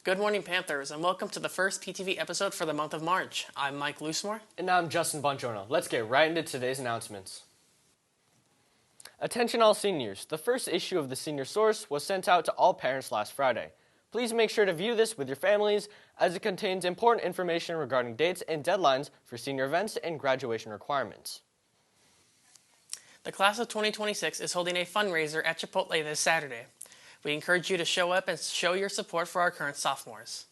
Good morning, Panthers, and welcome to the first PTV episode for the month of March. I'm Mike Loosemore. And I'm Justin Bongiorno. Let's get right into today's announcements. Attention all seniors. The first issue of the Senior Source was sent out to all parents last Friday. Please make sure to view this with your families as it contains important information regarding dates and deadlines for senior events and graduation requirements. The class of 2026 is holding a fundraiser at Chipotle this Saturday. We encourage you to show up and show your support for our current sophomores.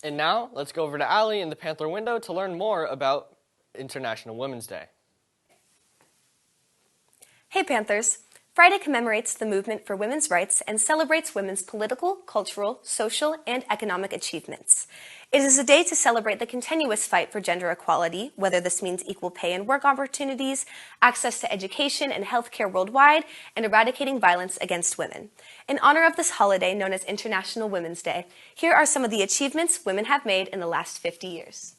And now, let's go over to Allie in the Panther window to learn more about International Women's Day. Hey Panthers! Friday commemorates the movement for women's rights and celebrates women's political, cultural, social, and economic achievements. It is a day to celebrate the continuous fight for gender equality, whether this means equal pay and work opportunities, access to education and healthcare worldwide, and eradicating violence against women. In honor of this holiday known as International Women's Day, here are some of the achievements women have made in the last 50 years.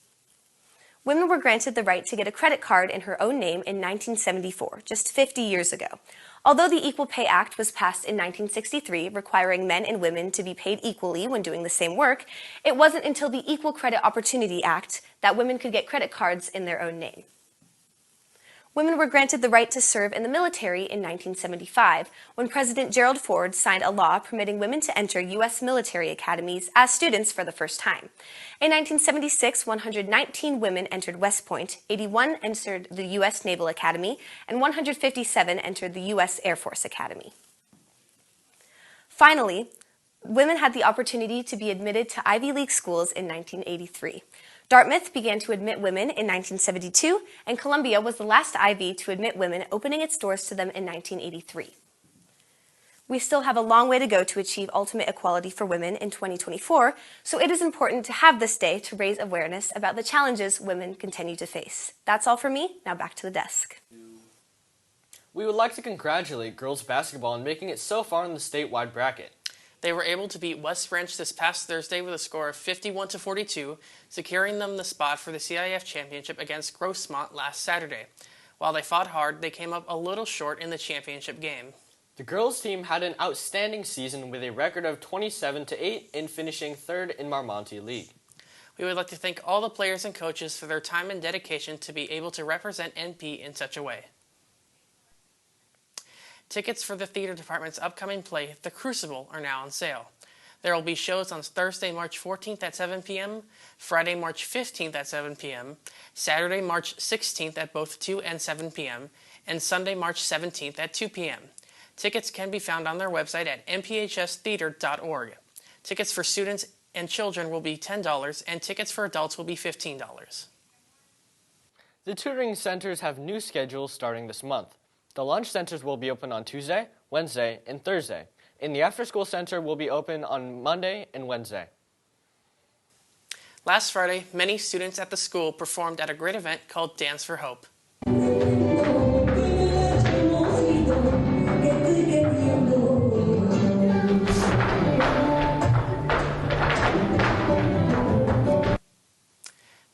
Women were granted the right to get a credit card in her own name in 1974, just 50 years ago. Although the Equal Pay Act was passed in 1963, requiring men and women to be paid equally when doing the same work, it wasn't until the Equal Credit Opportunity Act that women could get credit cards in their own name. Women were granted the right to serve in the military in 1975, when President Gerald Ford signed a law permitting women to enter U.S. military academies as students for the first time. In 1976, 119 women entered West Point, 81 entered the U.S. Naval Academy, and 157 entered the U.S. Air Force Academy. Finally, women had the opportunity to be admitted to Ivy League schools in 1983. Dartmouth began to admit women in 1972, and Columbia was the last Ivy to admit women, opening its doors to them in 1983. We still have a long way to go to achieve ultimate equality for women in 2024, so it is important to have this day to raise awareness about the challenges women continue to face. That's all for me. Now back to the desk. We would like to congratulate girls basketball on making it so far in the statewide bracket. They were able to beat West Branch this past Thursday with a score of 51-42, securing them the spot for the CIF championship against Grossmont last Saturday. While they fought hard, they came up a little short in the championship game. The girls team had an outstanding season with a record of 27-8 in finishing third in Marmonte League. We would like to thank all the players and coaches for their time and dedication to be able to represent NP in such a way. Tickets for the theater department's upcoming play, The Crucible, are now on sale. There will be shows on Thursday, March 14th at 7 p.m., Friday, March 15th at 7 p.m., Saturday, March 16th at both 2 and 7 p.m., and Sunday, March 17th at 2 p.m. Tickets can be found on their website at mphstheater.org. Tickets for students and children will be $10, and tickets for adults will be $15. The tutoring centers have new schedules starting this month. The lunch centers will be open on Tuesday, Wednesday, and Thursday, and the after-school center will be open on Monday and Wednesday. Last Friday, many students at the school performed at a great event called Dance for Hope.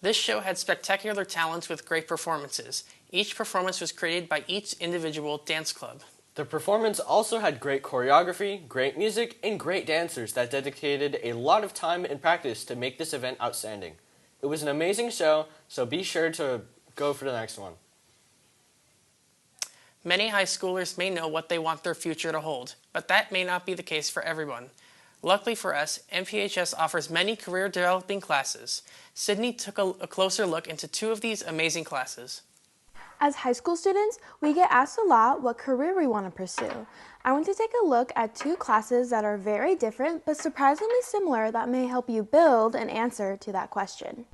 This show had spectacular talents with great performances. Each performance was created by each individual dance club. The performance also had great choreography, great music, and great dancers that dedicated a lot of time and practice to make this event outstanding. It was an amazing show, so be sure to go for the next one. Many high schoolers may know what they want their future to hold, but that may not be the case for everyone. Luckily for us, MPHS offers many career-developing classes. Sydney took a closer look into two of these amazing classes. As high school students, we get asked a lot what career we want to pursue. I want to take a look at two classes that are very different but surprisingly similar that may help you build an answer to that question.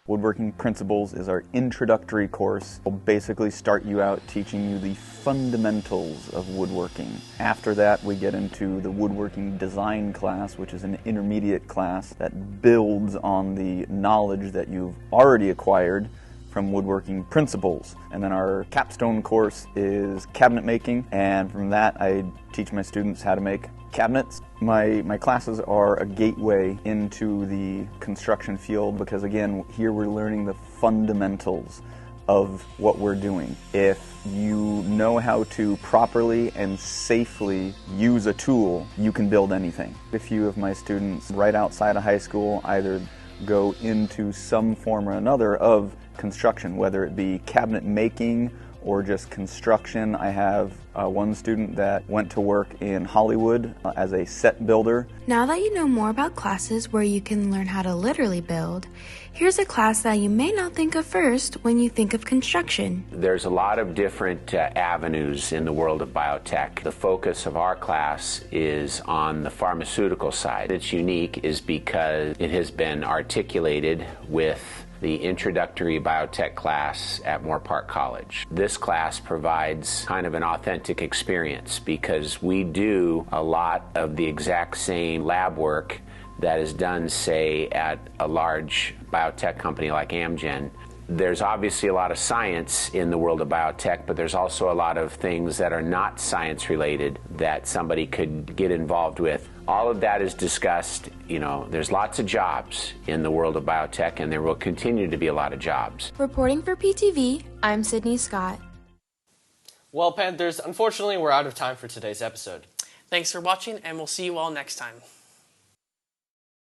Woodworking Principles is our introductory course. We'll basically start you out teaching you the fundamentals of woodworking. After that, we get into the Woodworking Design class, which is an intermediate class that builds on the knowledge that you've already acquired from Woodworking Principles. And then our capstone course is cabinet making, and from that I teach my students how to make cabinets. My classes are a gateway into the construction field because, again, here we're learning the fundamentals of what we're doing. If you know how to properly and safely use a tool, you can build anything. A few of my students right outside of high school either go into some form or another of construction, whether it be cabinet making or just construction. I have one student that went to work in Hollywood as a set builder. Now that you know more about classes where you can learn how to literally build, here's a class that you may not think of first when you think of construction. There's a lot of different avenues in the world of biotech. The focus of our class is on the pharmaceutical side. It's unique is because it has been articulated with the introductory biotech class at Moore Park College. This class provides kind of an authentic experience because we do a lot of the exact same lab work that is done, say, at a large biotech company like Amgen. There's obviously a lot of science in the world of biotech, but there's also a lot of things that are not science related that somebody could get involved with. All of that is discussed. There's lots of jobs in the world of biotech, and there will continue to be a lot of jobs. Reporting for PTV, I'm Sydney Scott. Well, Panthers, unfortunately, we're out of time for today's episode. Thanks for watching, and we'll see you all next time.